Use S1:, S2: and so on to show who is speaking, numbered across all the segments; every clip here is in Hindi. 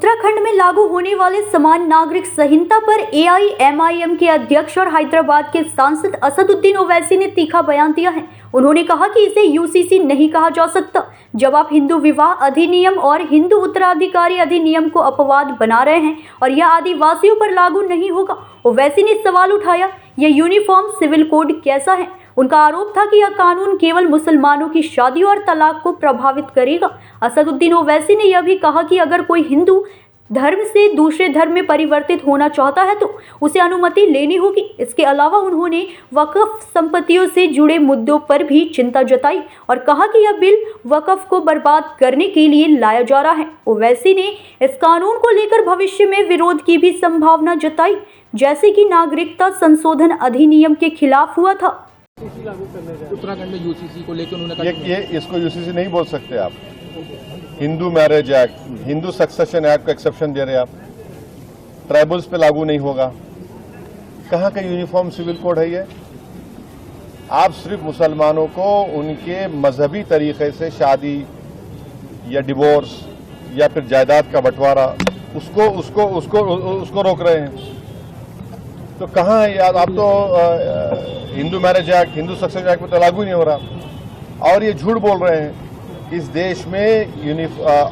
S1: उत्तराखंड में लागू होने वाले समान नागरिक संहिता पर एआईएमआईएम के अध्यक्ष और हैदराबाद के सांसद असदुद्दीन ओवैसी ने तीखा बयान दिया है। उन्होंने कहा कि इसे यूसीसी नहीं कहा जा सकता। जब आप हिंदू विवाह अधिनियम और हिंदू उत्तराधिकारी अधिनियम को अपवाद बना रहे हैं और यह आदिवासियों पर लागू नहीं होगा। ओवैसी ने सवाल उठाया, यह यूनिफॉर्म सिविल कोड कैसा है। उनका आरोप था कि यह कानून केवल मुसलमानों की शादी और तलाक को प्रभावित करेगा। असदुद्दीन ओवैसी ने यह भी कहा कि अगर कोई हिंदू धर्म से दूसरे धर्म में परिवर्तित होना चाहता है तो उसे अनुमति लेनी होगी। इसके अलावा उन्होंने वक्फ संपत्तियों से जुड़े मुद्दों पर भी चिंता जताई और कहा कि यह बिल वक्फ को बर्बाद करने के लिए लाया जा रहा है। ओवैसी ने इस कानून को लेकर भविष्य में विरोध की भी संभावना जताई, जैसे कि नागरिकता संशोधन अधिनियम के खिलाफ हुआ था।
S2: उत्तराखंड में यूसीसी को लेकर उन्होंने कहा
S3: ये इसको यूसीसी नहीं बोल सकते आप। Hindu marriage act, Hindu succession act का एक्सेप्शन दे रहे आप। ट्राइबल्स पे लागू नहीं होगा। कहाँ का यूनिफॉर्म सिविल कोड है ये? आप सिर्फ मुसलमानों को उनके मजहबी तरीके से शादी या डिवोर्स या फिर जायदाद का बंटवारा उसको रोक रहे हैं। तो कहाँ है यार? आप तो Hindu marriage act, Hindu succession act में तो लागू नहीं हो रहा और ये झूठ बोल रहे हैं। इस देश में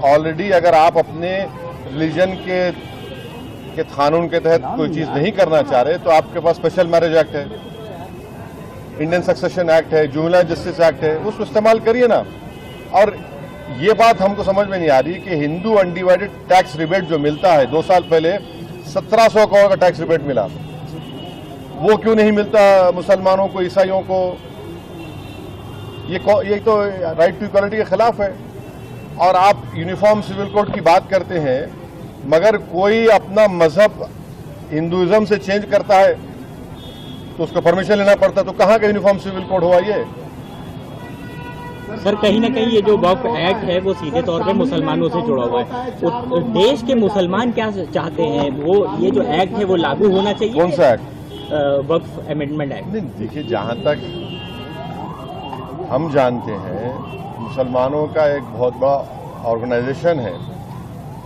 S3: ऑलरेडी अगर आप अपने रिलीजन के कानून के तहत कोई चीज नहीं करना चाह रहे तो आपके पास स्पेशल मैरिज एक्ट है, इंडियन सक्सेशन एक्ट है, जुवेनाइल जस्टिस एक्ट है, उसको इस्तेमाल करिए ना। और ये बात हमको समझ में नहीं आ रही कि हिंदू अनडिवाइडेड टैक्स रिबेट जो मिलता है, 2 साल पहले 1700 करोड़ का टैक्स रिबेट मिला, वो क्यों नहीं मिलता मुसलमानों को, ईसाइयों को? ये तो राइट टू इक्वालिटी के खिलाफ है। और आप यूनिफॉर्म सिविल कोड की बात करते हैं, मगर कोई अपना मजहब हिंदुइज्म से चेंज करता है तो उसको परमिशन लेना पड़ता है। तो कहाँ का यूनिफॉर्म सिविल कोड हुआ ये?
S4: सर, कहीं ना कहीं ये जो वक्फ एक्ट है वो सीधे तौर पे मुसलमानों से जुड़ा हुआ है। देश के मुसलमान क्या चाहते हैं, वो ये जो एक्ट है वो लागू होना चाहिए।
S3: कौन सा एक्ट?
S4: वक्फ अमेंडमेंट एक्ट।
S3: नहीं, देखिए, जहां तक हम जानते हैं, मुसलमानों का एक बहुत बड़ा ऑर्गेनाइजेशन है,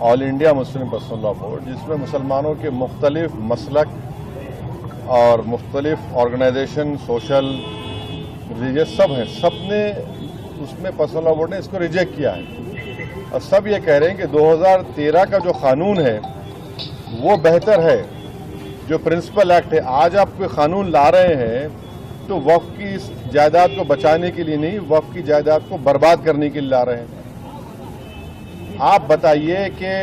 S3: all India Muslim personal law board, जिसमें मुसलमानों के मुख्तलिफ मसलक और मुख्तलिफ ऑर्गेनाइजेशन, सोशल, रिलीजियस सब हैं। सब ने उसमें पर्सनल लॉ बोर्ड ने इसको रिजेक्ट किया है और सब ये कह रहे हैं कि 2013 का जो कानून है वो बेहतर है, जो प्रिंसिपल एक्ट है। आज आप कोई कानून ला रहे हैं तो वक्फ की जायदाद को बचाने के लिए नहीं, वक्फ की जायदाद को बर्बाद करने के लिए ला रहे हैं। आप बताइए कि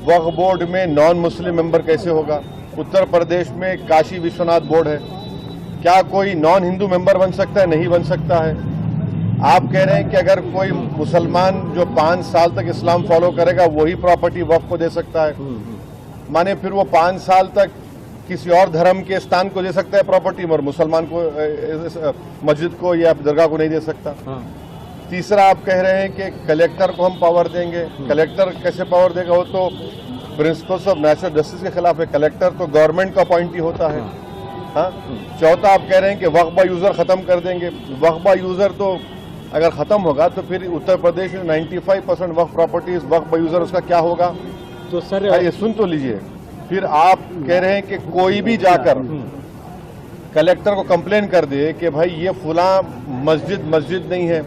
S3: वक्फ बोर्ड में नॉन मुस्लिम मेंबर कैसे होगा? उत्तर प्रदेश में काशी विश्वनाथ बोर्ड है, क्या कोई नॉन हिंदू मेंबर बन सकता है? नहीं बन सकता है। आप कह रहे हैं कि अगर कोई मुसलमान जो 5 साल तक इस्लाम फॉलो करेगा वही प्रॉपर्टी वक्फ को दे सकता है, माने फिर वो 5 साल तक किसी और धर्म के स्थान को दे सकता है प्रॉपर्टी, और मुसलमान को, मस्जिद को या दरगाह को नहीं दे सकता। तीसरा, आप कह रहे हैं कि कलेक्टर को हम पावर देंगे। कलेक्टर कैसे पावर देगा? वो तो प्रिंसिपल्स ऑफ नेचुरल जस्टिस के खिलाफ है। कलेक्टर तो गवर्नमेंट का अपॉइंटी होता है। हाँ। चौथा, आप कह रहे हैं कि वक्फ बाय यूजर खत्म कर देंगे। वक्फ बाय यूजर तो अगर खत्म होगा तो फिर उत्तर प्रदेश में 95% वक्फ प्रॉपर्टीज वक्फ बाय यूजर, उसका क्या होगा?
S4: तो सर,
S3: ये सुन तो लीजिए। फिर आप कह रहे हैं कि कोई भी जाकर कलेक्टर को कंप्लेन कर दे कि भाई ये फुला मस्जिद नहीं है,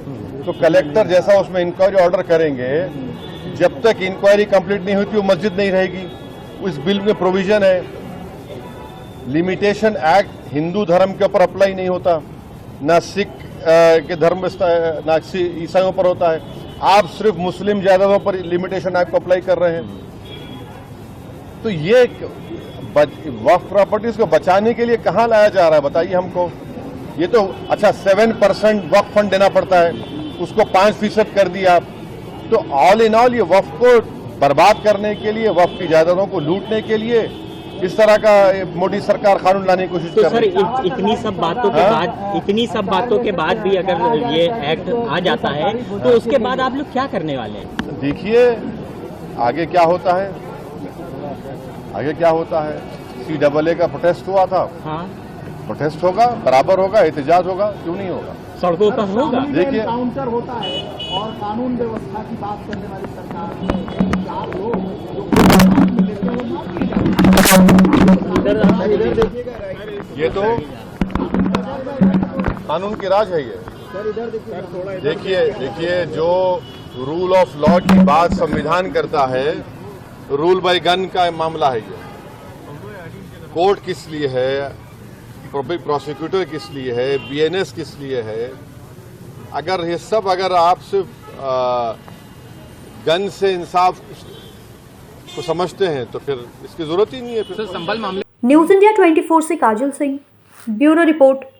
S3: तो कलेक्टर जैसा उसमें इंक्वायरी ऑर्डर करेंगे, जब तक इंक्वायरी कंप्लीट नहीं होती वो मस्जिद नहीं रहेगी। इस बिल में प्रोविजन है, लिमिटेशन एक्ट हिंदू धर्म के ऊपर अप्लाई नहीं होता, ना सिख के धर्म, ना ईसाइयों पर होता है। आप सिर्फ मुस्लिम जायदादों पर लिमिटेशन एक्ट को अप्लाई कर रहे हैं। तो ये वक्फ प्रॉपर्टीज को बचाने के लिए कहाँ लाया जा रहा है, बताइए हमको। ये तो अच्छा 7% वक्फ फंड देना पड़ता है, उसको 5% कर दिया आप। तो ऑल इन ऑल ये वक्फ को बर्बाद करने के लिए, वक्फ की जायदादों को लूटने के लिए इस तरह का मोदी सरकार कानून लाने की कोशिश कर रही है।
S4: सर, इतनी सब बातों के बाद भी अगर ये एक्ट आ जाता है तो उसके बाद आप लोग क्या करने वाले हैं?
S3: देखिए आगे क्या होता है। आगे क्या होता है? CAA का प्रोटेस्ट हुआ था। हाँ। प्रोटेस्ट होगा, बराबर होगा, एहतजाज होगा, क्यों नहीं होगा?
S4: सड़कों पर होगा।
S3: देखिए,
S5: काउंटर होता है और कानून व्यवस्था की बात करने वाली सरकार
S3: ये तो कानून की राज है ये। देखिए जो रूल ऑफ लॉ की बात संविधान करता है, रूल बाय गन का मामला है ये। कोर्ट किस लिए है, पब्लिक प्रोसिक्यूटर किस लिए है, बीएनएस किस लिए है। अगर ये सब आप सिर्फ गन से इंसाफ को समझते हैं तो फिर इसकी जरूरत ही नहीं है। फिर
S2: सर संभल मामले
S1: न्यूज़ इंडिया 24 से काजल सिंह, ब्यूरो रिपोर्ट।